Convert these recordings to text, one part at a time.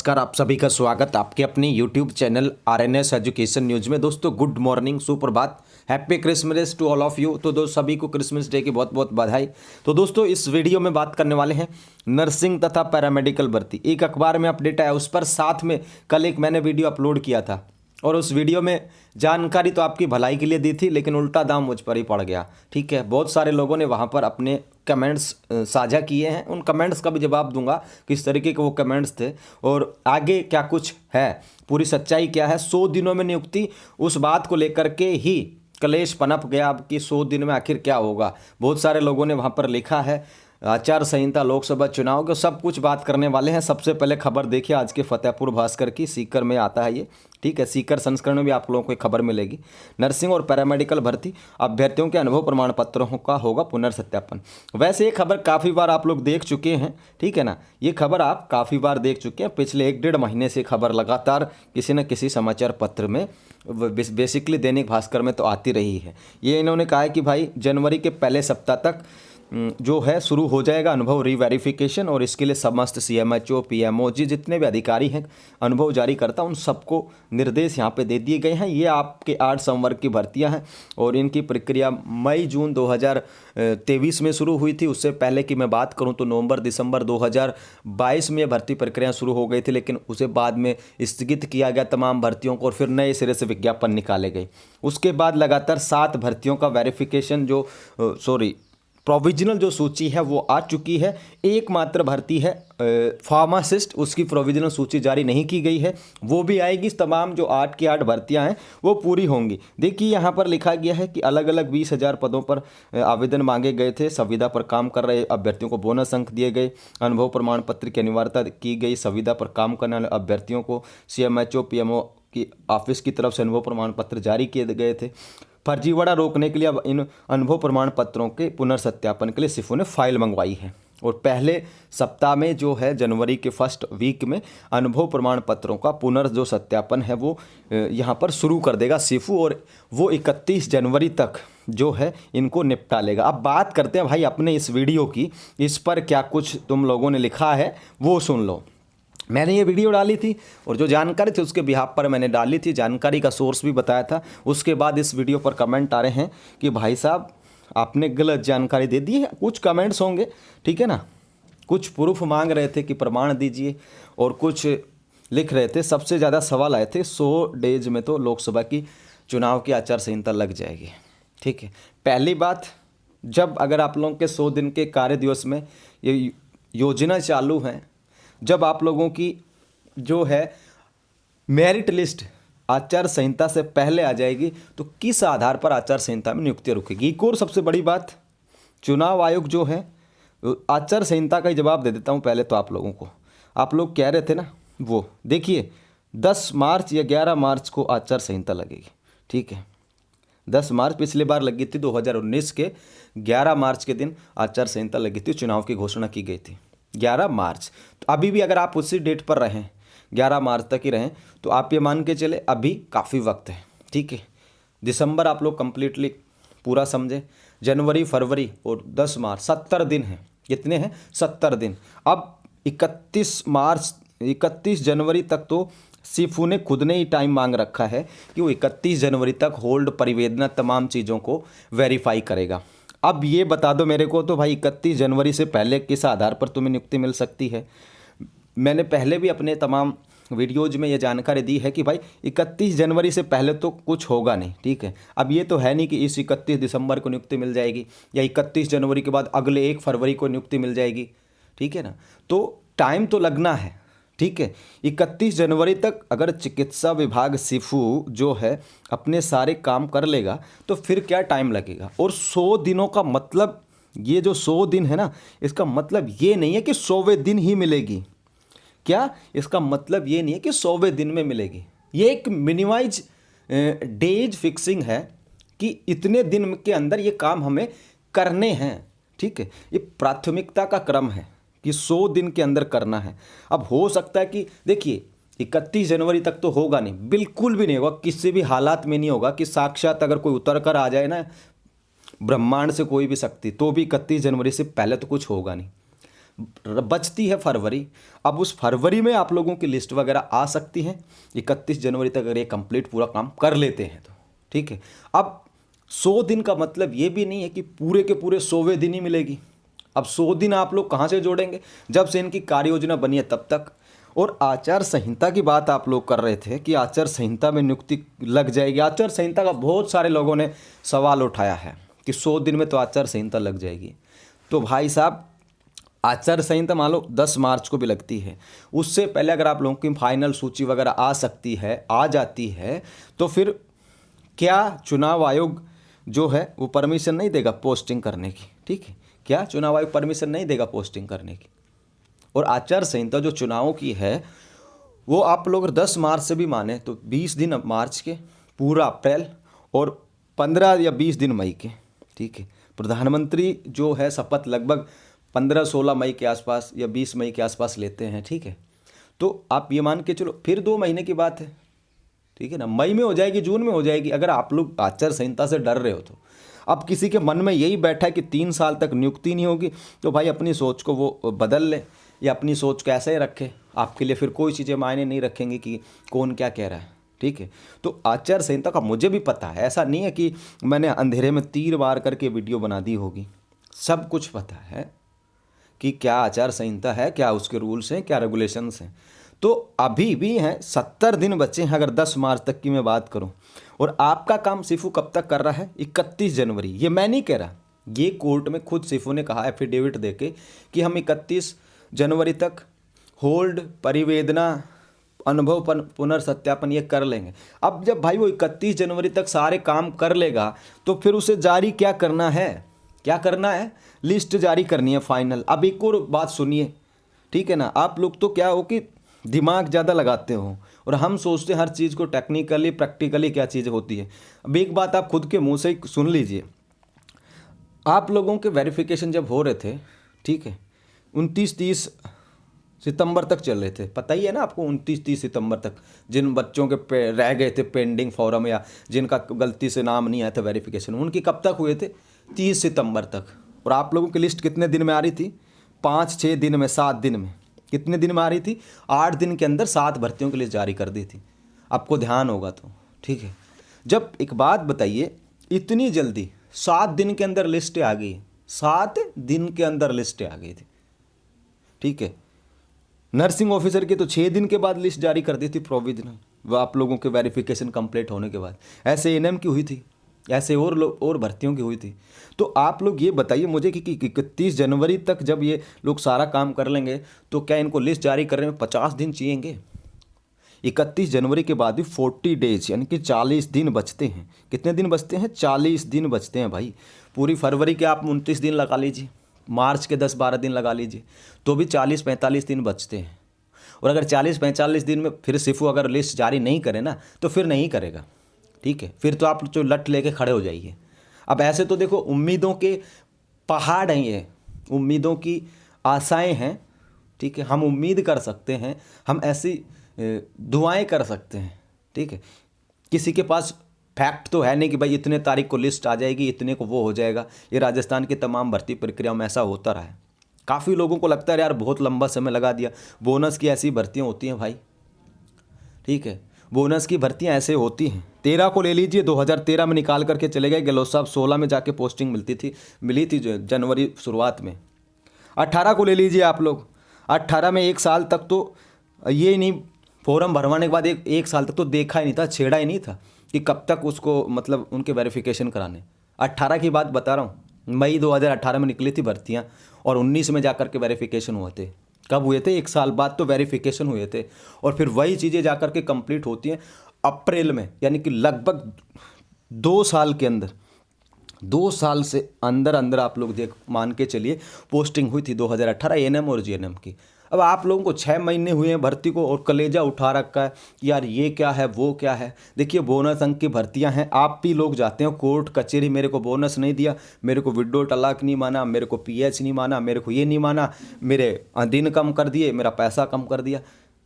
नमस्कार, आप सभी का स्वागत आपके अपने YouTube channel RNS education news में। दोस्तों गुड मॉर्निंग, सुप्रभात, happy Christmas to all of you. तो दोस्त सभी को क्रिसमस डे की बहुत बहुत बधाई। तो दोस्तों इस वीडियो में बात करने वाले हैं नर्सिंग तथा पैरामेडिकल भर्ती। एक अखबार में अपडेट आया, उस पर साथ में कल एक मैंने वीडियो अपलोड किया था और उस वीडियो में जानकारी तो आपकी भलाई के लिए दी थी, लेकिन उल्टा दाम मुझ पर ही पड़ गया। ठीक है, बहुत सारे लोगों ने वहाँ पर अपने कमेंट्स साझा किए हैं। उन कमेंट्स का भी जवाब दूंगा, किस तरीके के वो कमेंट्स थे और आगे क्या कुछ है, पूरी सच्चाई क्या है। 100 दिनों में नियुक्ति, उस बात को लेकर के ही कलेश पनप गया अब कि 100 दिन में आखिर क्या होगा। बहुत सारे लोगों ने वहाँ पर लिखा है आचार संहिता, लोकसभा चुनाव के सब कुछ बात करने वाले हैं। सबसे पहले खबर देखिए आज के फतेहपुर भास्कर की, सीकर में आता है ये। ठीक है, सीकर संस्करण में भी आप लोगों को एक खबर मिलेगी। नर्सिंग और पैरामेडिकल भर्ती अभ्यर्थियों के अनुभव प्रमाण पत्रों का होगा पुनर्सत्यापन। वैसे ये खबर काफ़ी बार आप लोग देख चुके हैं, ठीक है ना। ये खबर आप काफ़ी बार देख चुके हैं। पिछले 1-1.5 महीने से खबर लगातार किसी न किसी समाचार पत्र में, बेसिकली दैनिक भास्कर में तो आती रही है। ये इन्होंने कहा है कि भाई जनवरी के पहले सप्ताह तक जो है शुरू हो जाएगा अनुभव रीवेरिफिकेशन, और इसके लिए समस्त CMHO PMO जितने भी अधिकारी हैं, अनुभव जारी करता, उन सबको निर्देश यहाँ पे दे दिए गए हैं। ये आपके 8 संवर्ग की भर्तियां हैं और इनकी प्रक्रिया मई-जून 2023 में शुरू हुई थी। उससे पहले की मैं बात करूँ तो नवंबर-दिसंबर 2022 में भर्ती प्रक्रिया शुरू हो गई थी, लेकिन उसे बाद में स्थगित किया गया तमाम भर्तियों को और फिर नए सिरे से विज्ञापन निकाले गए। उसके बाद लगातार 7 भर्तियों का वेरिफिकेशन प्रोविजनल जो सूची है वो आ चुकी है। एकमात्र भर्ती है फार्मासिस्ट, उसकी प्रोविजनल सूची जारी नहीं की गई है, वो भी आएगी। तमाम जो 8 की 8 भर्तियां हैं वो पूरी होंगी। देखिए यहाँ पर लिखा गया है कि अलग अलग 20,000 पदों पर आवेदन मांगे गए थे। संविदा पर काम कर रहे अभ्यर्थियों को बोनस अंक दिए गए। अनुभव प्रमाण पत्र की अनिवार्यता की गई। संविदा पर काम करने वाले अभ्यर्थियों को CMHO PMO की ऑफिस की तरफ से अनुभव प्रमाण पत्र जारी किए गए थे। फर्जीवाड़ा रोकने के लिए अब इन अनुभव प्रमाण पत्रों के पुनर्सत्यापन के लिए सिफू ने फाइल मंगवाई है और पहले सप्ताह में जो है जनवरी के फर्स्ट वीक में अनुभव प्रमाण पत्रों का जो सत्यापन है वो यहाँ पर शुरू कर देगा सिफू, और वो 31 जनवरी तक जो है इनको निपटा लेगा। अब बात करते हैं भाई अपने इस वीडियो की, इस पर क्या कुछ तुम लोगों ने लिखा है वो सुन लो। मैंने ये वीडियो डाली थी और जो जानकारी थी उसके बिहाफ पर मैंने डाली थी, जानकारी का सोर्स भी बताया था। उसके बाद इस वीडियो पर कमेंट आ रहे हैं कि भाई साहब आपने गलत जानकारी दे दी है। कुछ कमेंट्स होंगे, ठीक है ना, कुछ प्रूफ मांग रहे थे कि प्रमाण दीजिए और कुछ लिख रहे थे। सबसे ज़्यादा सवाल आए थे 100 डेज में तो लोकसभा की चुनाव की आचार संहिता लग जाएगी। ठीक है, पहली बात, जब अगर आप लोगों के 100 दिन के कार्य दिवस में ये योजना चालू है, जब आप लोगों की जो है मेरिट लिस्ट आचार संहिता से पहले आ जाएगी, तो किस आधार पर आचार संहिता में नियुक्ति रुकेगी। एक और सबसे बड़ी बात, चुनाव आयोग जो है आचार संहिता का ही जवाब दे देता हूं पहले तो आप लोगों को। आप लोग कह रहे थे ना, वो देखिए 10 मार्च या 11 मार्च को आचार संहिता लगेगी। ठीक है, 10 मार्च पिछली बार लगी थी, 2019 के 11 मार्च के दिन आचार संहिता लगी थी, चुनाव की घोषणा की गई थी 11 मार्च। तो अभी भी अगर आप उसी डेट पर रहें, 11 मार्च तक ही रहें, तो आप ये मान के चले अभी काफ़ी वक्त है। ठीक है, दिसंबर आप लोग कंप्लीटली पूरा समझे, जनवरी, फरवरी और 10 मार्च 70 दिन हैं। कितने हैं? 70 दिन। अब 31 जनवरी तक तो सिफू ने खुद ने ही टाइम मांग रखा है कि वो 31 जनवरी तक होल्ड, परिवेदना, तमाम चीज़ों को वेरीफाई करेगा। अब ये बता दो मेरे को तो भाई 31 जनवरी से पहले किस आधार पर तुम्हें नियुक्ति मिल सकती है। मैंने पहले भी अपने तमाम वीडियोज में ये जानकारी दी है कि भाई 31 जनवरी से पहले तो कुछ होगा नहीं। ठीक है, अब ये तो है नहीं कि इस 31 दिसंबर को नियुक्ति मिल जाएगी या 31 जनवरी के बाद अगले 1 फरवरी को नियुक्ति मिल जाएगी। ठीक है ना, तो टाइम तो लगना है। ठीक है, 31 जनवरी तक अगर चिकित्सा विभाग सिफू जो है अपने सारे काम कर लेगा तो फिर क्या टाइम लगेगा। और 100 दिनों का मतलब, ये जो 100 दिन है ना, इसका मतलब ये नहीं है कि 100वें दिन ही मिलेगी। क्या इसका मतलब ये नहीं है कि 100वें दिन में मिलेगी। ये एक मिनिमाइज डेज फिक्सिंग है कि इतने दिन के अंदर ये काम हमें करने हैं। ठीक है, ये प्राथमिकता का क्रम है कि 100 दिन के अंदर करना है। अब हो सकता है कि देखिए 31 जनवरी तक तो होगा नहीं, बिल्कुल भी नहीं होगा, किसी भी हालात में नहीं होगा कि साक्षात अगर कोई उतर कर आ जाए ना ब्रह्मांड से कोई भी शक्ति, तो भी 31 जनवरी से पहले तो कुछ होगा नहीं। बचती है फरवरी। अब उस फरवरी में आप लोगों की लिस्ट वगैरह आ सकती है। 31 जनवरी तक अगर ये कंप्लीट पूरा काम कर लेते हैं तो ठीक है। अब 100 दिन का मतलब ये भी नहीं है कि पूरे के पूरे 100वें दिन ही मिलेगी। अब 100 दिन आप लोग कहाँ से जोड़ेंगे? जब से इनकी कार्य योजना बनी है तब तक। और आचार संहिता की बात आप लोग कर रहे थे कि आचार संहिता में नियुक्ति लग जाएगी। आचार संहिता का बहुत सारे लोगों ने सवाल उठाया है कि 100 दिन में तो आचार संहिता लग जाएगी। तो भाई साहब, आचार संहिता मान लो 10 मार्च को भी लगती है, उससे पहले अगर आप लोगों की फाइनल सूची वगैरह आ सकती है, आ जाती है, तो फिर क्या चुनाव आयोग जो है वो परमिशन नहीं देगा पोस्टिंग करने की? ठीक है, क्या चुनाव आयोग परमिशन नहीं देगा पोस्टिंग करने की? और आचार संहिता जो चुनावों की है वो आप लोग 10 मार्च से भी माने तो 20 दिन मार्च के, पूरा अप्रैल और 15 या 20 दिन मई के। ठीक है, प्रधानमंत्री जो है शपथ लगभग 15-16 मई के आसपास या 20 मई के आसपास लेते हैं। ठीक है, तो आप ये मान के चलो फिर 2 महीने की बात है। ठीक है ना, मई में हो जाएगी, जून में हो जाएगी। अगर आप लोग आचार संहिता से डर रहे हो तो अब किसी के मन में यही बैठा है कि 3 साल तक नियुक्ति नहीं होगी, तो भाई अपनी सोच को वो बदल ले या अपनी सोच को ऐसे ही रखे। आपके लिए फिर कोई चीज़ें मायने नहीं रखेंगे कि कौन क्या कह रहा है। ठीक है, तो आचार संहिता का मुझे भी पता है, ऐसा नहीं है कि मैंने अंधेरे में तीर मार करके वीडियो बना दी होगी। सब कुछ पता है कि क्या आचार संहिता है, क्या उसके रूल्स हैं, क्या रेगुलेशंस हैं। तो अभी भी हैं 70 दिन बचे हैं अगर 10 मार्च तक की मैं बात करूं। और आपका काम सिफू कब तक कर रहा है? 31 जनवरी। ये मैं नहीं कह रहा, ये कोर्ट में खुद सिफू ने कहा एफिडेविट देके कि हम 31 जनवरी तक होल्ड, परिवेदना, अनुभव पुनर्सत्यापन ये कर लेंगे। अब जब भाई वो 31 जनवरी तक सारे काम कर लेगा तो फिर उसे जारी क्या करना है? क्या करना है? लिस्ट जारी करनी है फाइनल। अब एक और बात सुनिए, ठीक है ना, आप लोग तो क्या हो कि दिमाग ज़्यादा लगाते हो और हम सोचते हैं हर चीज़ को टेक्निकली प्रैक्टिकली क्या चीज़ होती है। अब एक बात आप खुद के मुंह से ही सुन लीजिए। आप लोगों के वेरिफिकेशन जब हो रहे थे, ठीक है, 29-30 सितंबर तक चल रहे थे, पता ही है ना आपको। 29-30 सितंबर तक जिन बच्चों के रह गए थे पेंडिंग फॉर्म या जिनका गलती से नाम नहीं आया था वेरिफिकेशन, उनकी कब तक हुए थे? 30 सितंबर तक। और आप लोगों की लिस्ट कितने दिन में आ रही थी? 5-6 दिन में, 7 दिन में। कितने दिन में आ रही थी? 8 दिन के अंदर 7 भर्तियों की लिस्ट जारी कर दी थी, आपको ध्यान होगा तो। ठीक है, जब एक बात बताइए, इतनी जल्दी 7 दिन के अंदर लिस्टें आ गई, 7 दिन के अंदर लिस्टें आ गई थी। ठीक है, नर्सिंग ऑफिसर की तो 6 दिन के बाद लिस्ट जारी कर दी थी प्रोविजनल, वो आप लोगों के वेरिफिकेशन कंप्लीट होने के बाद। ऐसे एएनएम की हुई थी, ऐसे और भर्तियों की हुई थी। तो आप लोग ये बताइए मुझे कि 31 जनवरी तक जब ये लोग सारा काम कर लेंगे तो क्या इनको लिस्ट जारी करने में 50 दिन चाहिएंगे? 31 जनवरी के बाद भी 40 डेज यानी कि 40 दिन बचते हैं। कितने दिन बचते हैं? 40 दिन बचते हैं भाई। पूरी फरवरी के आप 29 दिन लगा लीजिए, मार्च के 10-12 दिन लगा लीजिए, तो भी 40-45 दिन बचते हैं। और अगर 40-45 दिन में फिर सिफू अगर लिस्ट जारी नहीं करे ना तो फिर नहीं करेगा। ठीक है, फिर तो आप जो लट लेके खड़े हो जाइए। अब ऐसे तो देखो उम्मीदों के पहाड़ हैं ये, उम्मीदों की आशाएं हैं। ठीक है, हम उम्मीद कर सकते हैं, हम ऐसी दुआएं कर सकते हैं। ठीक है, किसी के पास फैक्ट तो है नहीं कि भाई इतने तारीख को लिस्ट आ जाएगी, इतने को वो हो जाएगा। ये राजस्थान की तमाम भर्ती प्रक्रियाओं में ऐसा होता रहा है। काफ़ी लोगों को लगता है यार बहुत लंबा समय लगा दिया। बोनस की ऐसी भर्तियाँ होती हैं भाई। ठीक है, बोनस की भर्तियां ऐसे होती हैं। 13 को ले लीजिए, 2013 में निकाल करके चले गए गहलोत साहब। 16 में जाके पोस्टिंग मिली थी जो जनवरी शुरुआत में। 18 को ले लीजिए आप लोग, 18 में 1 साल तक तो ये नहीं, फॉर्म भरवाने के बाद एक साल तक तो देखा ही नहीं था, छेड़ा ही नहीं था कि कब तक उसको मतलब उनके वेरिफिकेशन कराने। 18 की बात बता रहा हूँ, मई 2018 में निकली थी भर्तियाँ और 19 में जाकर के वेरिफिकेशन हुए थे। कब हुए थे? 1 साल बाद तो वेरिफिकेशन हुए थे। और फिर वही चीज़ें जाकर के कंप्लीट होती हैं अप्रैल में, यानी कि लगभग 2 साल के अंदर, 2 साल से अंदर अंदर आप लोग मान के चलिए पोस्टिंग हुई थी 2018 एएनएम और जीएनएम की। अब आप लोगों को 6 महीने हुए हैं भर्ती को और कलेजा उठा रखा है यार ये क्या है वो क्या है। देखिए बोनस अंक की भर्तियां हैं, आप भी लोग जाते हो कोर्ट कचहरी, मेरे को बोनस नहीं दिया, मेरे को विड्रॉ तलाक नहीं माना, मेरे को पीएच नहीं माना, मेरे को ये नहीं माना, मेरे दिन कम कर दिए, मेरा पैसा कम कर दिया।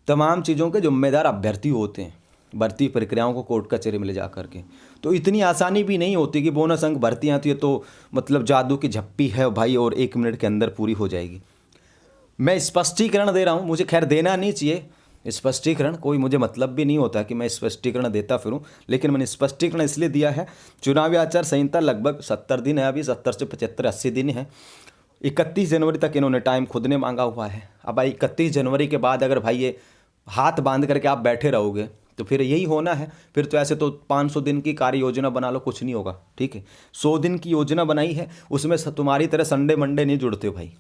तमाम चीज़ों के जिम्मेदार अभ्यर्थी होते हैं भर्ती प्रक्रियाओं को कोर्ट कचहरी में ले जा करके। तो इतनी आसानी भी नहीं होती कि बोनस अंक भर्ती आती है तो मतलब जादू की झप्पी है भाई और 1 मिनट के अंदर पूरी हो जाएगी। मैं स्पष्टीकरण दे रहा हूँ, मुझे खैर देना नहीं चाहिए स्पष्टीकरण, कोई मुझे मतलब भी नहीं होता कि मैं स्पष्टीकरण देता फिरूं, लेकिन मैंने स्पष्टीकरण इसलिए दिया है। चुनावी आचार संहिता लगभग 70 दिन है, अभी 70 से 75 80 दिन है। 31 जनवरी तक इन्होंने टाइम खुद ने मांगा हुआ है। अब भाई 31 जनवरी के बाद अगर भाई ये हाथ बांध करके आप बैठे रहोगे तो फिर यही होना है। फिर तो ऐसे तो 500 दिन की कार्य योजना बना लो, कुछ नहीं होगा। ठीक है, 100 दिन की योजना बनाई है, उसमें तुम्हारी तरह संडे मंडे नहीं जुड़ते हो भाई,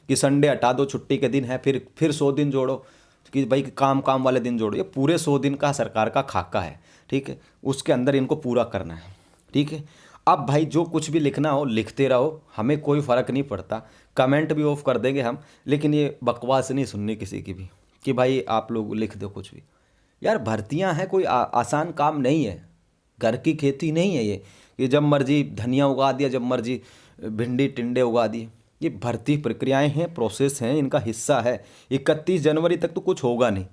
कि संडे हटा दो, छुट्टी के दिन है, फिर 100 दिन जोड़ो, कि भाई काम काम वाले दिन जोड़ो। ये पूरे 100 दिन का सरकार का खाका है। ठीक है, उसके अंदर इनको पूरा करना है। ठीक है, अब भाई जो कुछ भी लिखना हो लिखते रहो, हमें कोई फ़र्क नहीं पड़ता, कमेंट भी ऑफ कर देंगे हम, लेकिन ये बकवास नहीं सुननी किसी की भी कि भाई आप लोग लिख दो कुछ भी। यार भर्तियां हैं, कोई आसान काम नहीं है, घर की खेती नहीं है ये जब मर्जी धनिया उगा दिया, जब मर्जी भिंडी टिंडे उगा दिए। ये भर्ती प्रक्रियाएं हैं, प्रोसेस हैं, इनका हिस्सा है। 31 जनवरी तक तो कुछ होगा नहीं।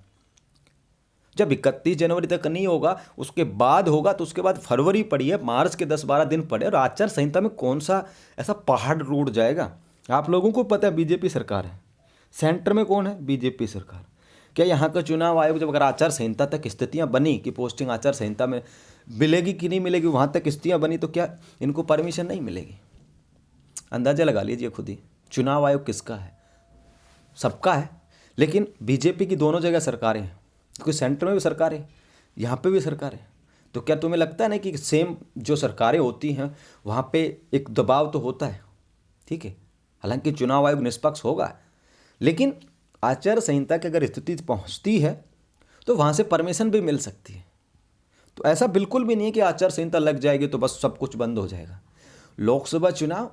जब 31 जनवरी तक नहीं होगा, उसके बाद होगा, तो उसके बाद फरवरी पड़ी है, मार्च के 10-12 दिन पड़े, और आचार संहिता में कौन सा ऐसा पहाड़ टूट जाएगा। आप लोगों को पता है बीजेपी सरकार है, सेंटर में कौन है, बीजेपी सरकार। क्या यहाँ का चुनाव आयोग जब अगर आचार संहिता तक स्थितियाँ बनी कि पोस्टिंग आचार संहिता में मिलेगी कि नहीं मिलेगी, वहाँ तक स्थितियाँ बनी, तो क्या इनको परमिशन नहीं मिलेगी। अंदाज़ा लगा लीजिए खुद ही, चुनाव आयोग किसका है, सबका है। लेकिन बीजेपी की दोनों जगह सरकारें हैं, क्योंकि सेंटर में भी सरकार है, यहाँ पे भी सरकार है। तो क्या तुम्हें लगता है ना कि सेम जो सरकारें होती हैं वहाँ पे एक दबाव तो होता है। ठीक है, हालांकि चुनाव आयोग निष्पक्ष होगा, लेकिन आचार संहिता की अगर स्थिति पहुँचती है तो वहाँ से परमिशन भी मिल सकती है। तो ऐसा बिल्कुल भी नहीं है कि आचार संहिता लग जाएगी तो बस सब कुछ बंद हो जाएगा। लोकसभा चुनाव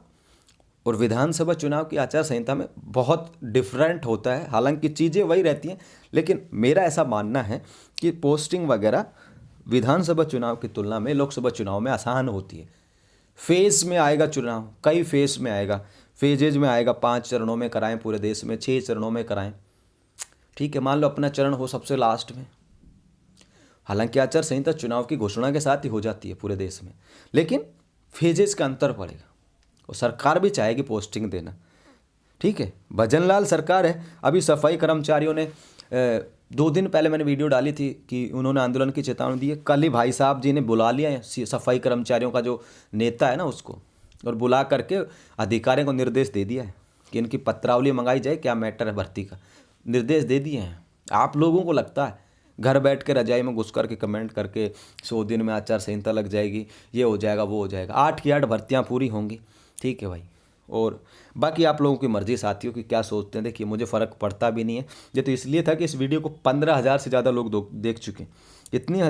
और विधानसभा चुनाव की आचार संहिता में बहुत डिफरेंट होता है, हालांकि चीज़ें वही रहती हैं, लेकिन मेरा ऐसा मानना है कि पोस्टिंग वगैरह विधानसभा चुनाव की तुलना में लोकसभा चुनाव में आसान होती है। फेज़ में आएगा चुनाव, कई फेज़ में आएगा, फेजेज में आएगा, 5 चरणों में कराएं पूरे देश में, 6 चरणों में कराएं। ठीक है, मान लो अपना चरण हो सबसे लास्ट में, हालांकि आचार संहिता चुनाव की घोषणा के साथ ही हो जाती है पूरे देश में, लेकिन फेजेस का अंतर पड़ेगा और सरकार भी चाहेगी पोस्टिंग देना। ठीक है, भजनलाल सरकार है, अभी सफाई कर्मचारियों ने 2 दिन पहले मैंने वीडियो डाली थी कि उन्होंने आंदोलन की चेतावनी दी है। कल ही भाई साहब जी ने बुला लिया है सफाई कर्मचारियों का जो नेता है ना उसको, और बुला करके अधिकारियों को निर्देश दे दिया है कि इनकी पत्रावली मंगाई जाए, क्या मैटर है भर्ती का, निर्देश दे दिए हैं। आप लोगों को लगता है घर बैठ के रजाई में घुस करके कमेंट करके 100 दिन में आचार संहिता लग जाएगी, ये हो जाएगा वो हो जाएगा, 8 की 8 भर्तियाँ पूरी होंगी। ठीक है भाई, और बाकी आप लोगों की मर्जी साथियों की क्या सोचते हैं। देखिए मुझे फ़र्क पड़ता भी नहीं है, ये तो इसलिए था कि इस वीडियो को 15,000 से ज़्यादा लोग देख चुके हैं। इतनी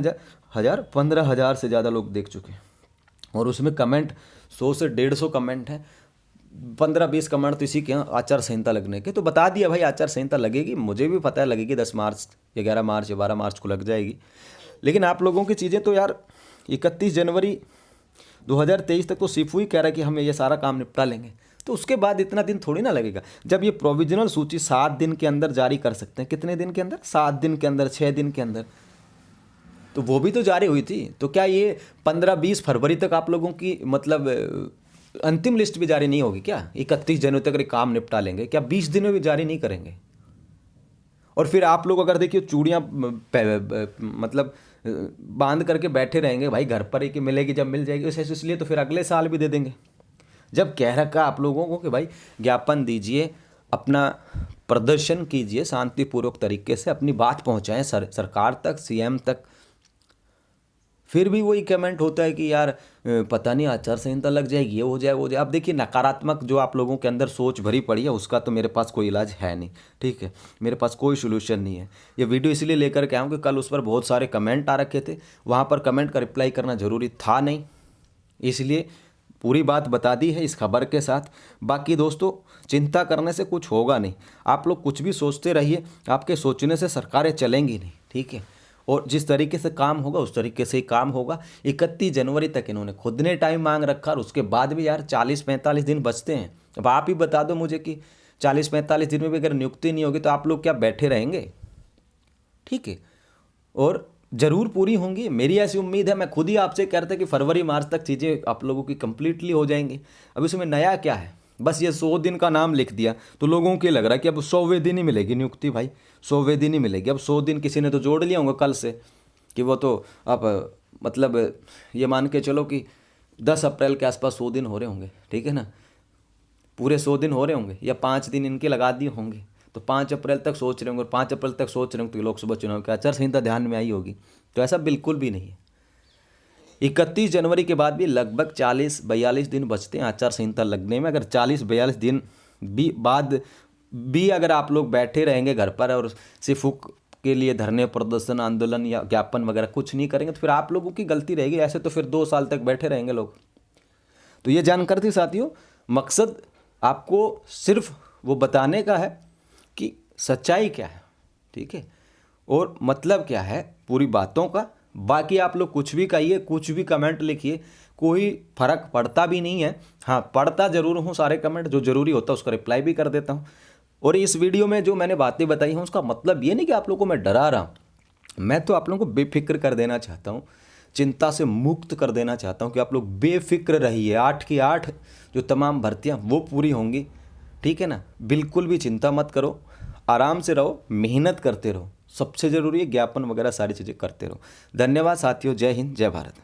15,000 से ज़्यादा लोग देख चुके हैं, और उसमें कमेंट 100 से 150 कमेंट हैं, 15-20 कमेंट तो इसी के यहाँ आचार संहिता लगने के। तो बता दिया भाई आचार संहिता लगेगी, मुझे भी पता है लगेगी, 10 मार्च या 11 मार्च या 12 मार्च को लग जाएगी। लेकिन आप लोगों की चीज़ें तो यार 31 जनवरी 2023 तक तो सिर्फ ही कह रहा है कि हम ये सारा काम निपटा लेंगे, तो उसके बाद इतना दिन थोड़ी ना लगेगा। जब ये प्रोविजनल सूची 7 दिन के अंदर जारी कर सकते हैं, कितने दिन के अंदर, 7 दिन के अंदर, 6 दिन के अंदर, तो वो भी तो जारी हुई थी। तो क्या ये 15-20 फरवरी तक आप लोगों की मतलब अंतिम लिस्ट भी जारी नहीं होगी क्या? 31 जनवरी तक काम निपटा लेंगे क्या? 20 दिन में भी जारी नहीं करेंगे? और फिर आप लोग अगर देखिए चूड़ियाँ मतलब बांध करके बैठे रहेंगे भाई घर पर ही कि मिलेगी जब मिल जाएगी, इसलिए तो फिर अगले साल भी दे देंगे। जब कह रखा आप लोगों को कि भाई ज्ञापन दीजिए, अपना प्रदर्शन कीजिए, शांतिपूर्वक तरीके से अपनी बात पहुंचाएं सरकार तक, सीएम तक, फिर भी वही कमेंट होता है कि यार पता नहीं आचार संहिता लग जाएगी, ये हो जाए वो हो जाए। अब देखिए नकारात्मक जो आप लोगों के अंदर सोच भरी पड़ी है उसका तो मेरे पास कोई इलाज है नहीं। ठीक है, मेरे पास कोई सोल्यूशन नहीं है। ये वीडियो इसलिए लेकर के आऊँ कि कल उस पर बहुत सारे कमेंट आ रखे थे, वहाँ पर कमेंट का रिप्लाई करना ज़रूरी था नहीं, इसलिए पूरी बात बता दी है इस खबर के साथ। बाकी दोस्तों चिंता करने से कुछ होगा नहीं, आप लोग कुछ भी सोचते रहिए, आपके सोचने से सरकारें चलेंगी नहीं। ठीक है, और जिस तरीके से काम होगा उस तरीके से ही काम होगा। 31 जनवरी तक इन्होंने खुद ने टाइम मांग रखा, और उसके बाद भी यार 40-45 दिन बचते हैं। अब आप ही बता दो मुझे कि 40-45 दिन में भी अगर नियुक्ति नहीं होगी तो आप लोग क्या बैठे रहेंगे? ठीक है, और ज़रूर पूरी होंगी, मेरी ऐसी उम्मीद है। मैं खुद ही आपसे कह रहा था कि फरवरी मार्च तक चीज़ें आप लोगों की कंप्लीटली हो जाएंगी। अब इसमें नया क्या है, बस ये 100 दिन का नाम लिख दिया तो लोगों को ये लग रहा है कि अब 100वें दिन ही मिलेगी नियुक्ति भाई, 100वें दिन ही मिलेगी। अब 100 दिन किसी ने तो जोड़ लिया होगा कल से कि वो तो अब मतलब ये मान के चलो कि 10 अप्रैल के आसपास 100 दिन हो रहे होंगे, ठीक है ना, पूरे 100 दिन हो रहे होंगे या 5 दिन इनके लगा दिए होंगे, तो 5 अप्रैल तक सोच रहे होंगे और 5 अप्रैल तक सोच रहे होंगे तो लोकसभा चुनाव की आचार संहिता ध्यान में आई होगी। तो ऐसा बिल्कुल भी नहीं है। 31 जनवरी के बाद भी लगभग 40-42 दिन बचते हैं आचार संहिता लगने में। अगर 40-42 दिन बाद भी अगर आप लोग बैठे रहेंगे घर पर और सिर्फ हुक के लिए धरने, प्रदर्शन, आंदोलन या ज्ञापन वगैरह कुछ नहीं करेंगे तो फिर आप लोगों की गलती रहेगी। ऐसे तो फिर 2 साल तक बैठे रहेंगे लोग। तो ये जानकारी थी साथियों, मकसद आपको सिर्फ वो बताने का है कि सच्चाई क्या है, ठीक है, और मतलब क्या है पूरी बातों का। बाकी आप लोग कुछ भी कहिए, कुछ भी कमेंट लिखिए, कोई फर्क पड़ता भी नहीं है। हाँ, पढ़ता जरूर हूँ सारे कमेंट, जो जरूरी होता है उसका रिप्लाई भी कर देता हूँ। और इस वीडियो में जो मैंने बातें बताई हैं उसका मतलब ये नहीं कि आप लोगों को मैं डरा रहा हूँ, मैं तो आप लोगों को बेफिक्र कर देना चाहता हूँ, चिंता से मुक्त कर देना चाहता हूँ कि आप लोग बेफिक्र रहिए। 8 की 8 जो तमाम भर्तियाँ वो पूरी होंगी, ठीक है ना। बिल्कुल भी चिंता मत करो, आराम से रहो, मेहनत करते रहो, सबसे ज़रूरी है ज्ञापन वगैरह सारी चीज़ें करते रहो। धन्यवाद साथियों, जय हिंद, जय भारत।